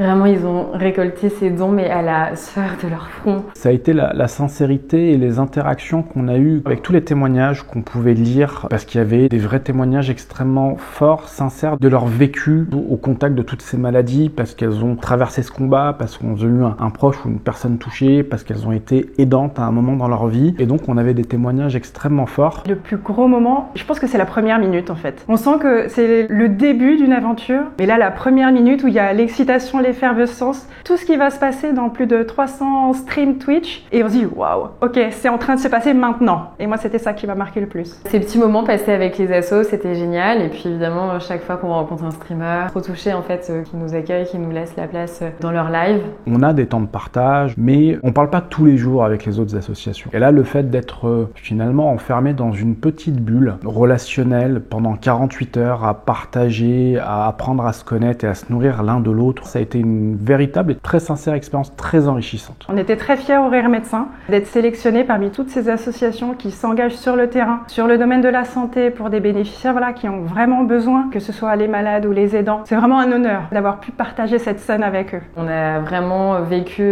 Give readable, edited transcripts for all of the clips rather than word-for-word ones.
Vraiment, ils ont récolté ces dons, mais à la sueur de leur front. Ça a été la sincérité et les interactions qu'on a eues avec tous les témoignages qu'on pouvait lire, parce qu'il y avait des vrais témoignages extrêmement forts, sincères, de leur vécu au contact de toutes ces maladies, parce qu'elles ont traversé ce combat, parce qu'elles ont eu un proche ou une personne touchée, parce qu'elles ont été aidantes à un moment dans leur vie. Et donc, on avait des témoignages extrêmement forts. Le plus gros moment, je pense que c'est la première minute en fait. On sent que c'est le début d'une aventure. Mais là, la première minute où il y a l'excitation, l'effervescence, tout ce qui va se passer dans plus de 300 streams Twitch. Et on se dit, waouh, ok, c'est en train de se passer maintenant. Et moi, c'était ça qui m'a marqué le plus. Ces petits moments passés avec les assos, c'était génial. Et puis évidemment, chaque fois qu'on rencontre un streamer, trop touché en fait, qui nous accueille, qui nous laisse la place dans leur live. On a des temps de partage, mais on parle pas tous les jours avec les autres associations. Et là, le fait d'être finalement enfermé dans une petite bulle relationnelle pendant 48 heures à partager, à apprendre à se connaître et à se nourrir l'un de l'autre, ça a été une véritable et très sincère expérience, très enrichissante. On était très fiers au Rire Médecin d'être sélectionnés parmi toutes ces associations qui s'engagent sur le terrain, sur le domaine de la santé pour des bénéficiaires qui ont vraiment besoin, que ce soit les malades ou les aidants. C'est vraiment un honneur d'avoir pu partager cette scène avec eux. On a vraiment vécu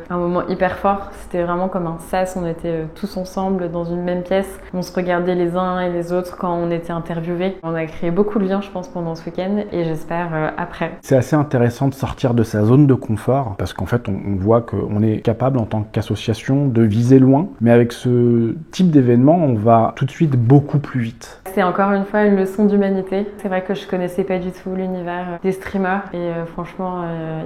un moment hyper fort. C'était vraiment comme un sas, on était tous ensemble dans une même pièce. On se regardait les uns et les autres quand on était interviewés. On a créé beaucoup de liens, je pense, pendant ce week-end et j'espère après. C'est assez intéressant de sortir de sa zone de confort parce qu'en fait, on voit qu'on est capable en tant qu'association de viser loin. Mais avec ce type d'événement, on va tout de suite beaucoup plus vite. C'est encore une fois une leçon d'humanité. C'est vrai que je connaissais pas du tout l'univers des streamers et franchement,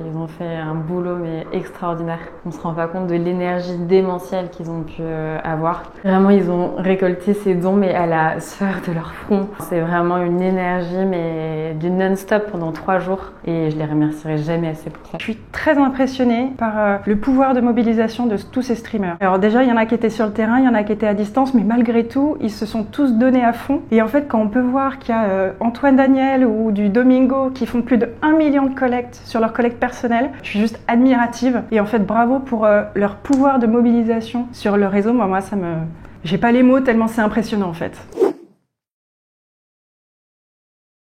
ils ont fait un boulot mais extraordinaire. On se rend pas compte de l'énergie démentielle qu'ils ont pu avoir. Vraiment, ils ont récolté ces dons mais à la sueur de leur front. C'est vraiment une énergie mais du non-stop pendant 3 jours et je les remercierai jamais assez pour ça. Je suis très impressionnée par le pouvoir de mobilisation de tous ces streamers. Alors déjà, il y en a qui étaient sur le terrain, il y en a qui étaient à distance, mais malgré tout, ils se sont tous donnés à fond. Et en fait, quand on peut voir qu'il y a Antoine Daniel ou du Domingo qui font plus de 1 million de collectes sur leur collecte personnelle, je suis juste admirative. Et en fait, bravo pour leur pouvoir de mobilisation sur le réseau. Moi, ça me... J'ai pas les mots tellement c'est impressionnant en fait.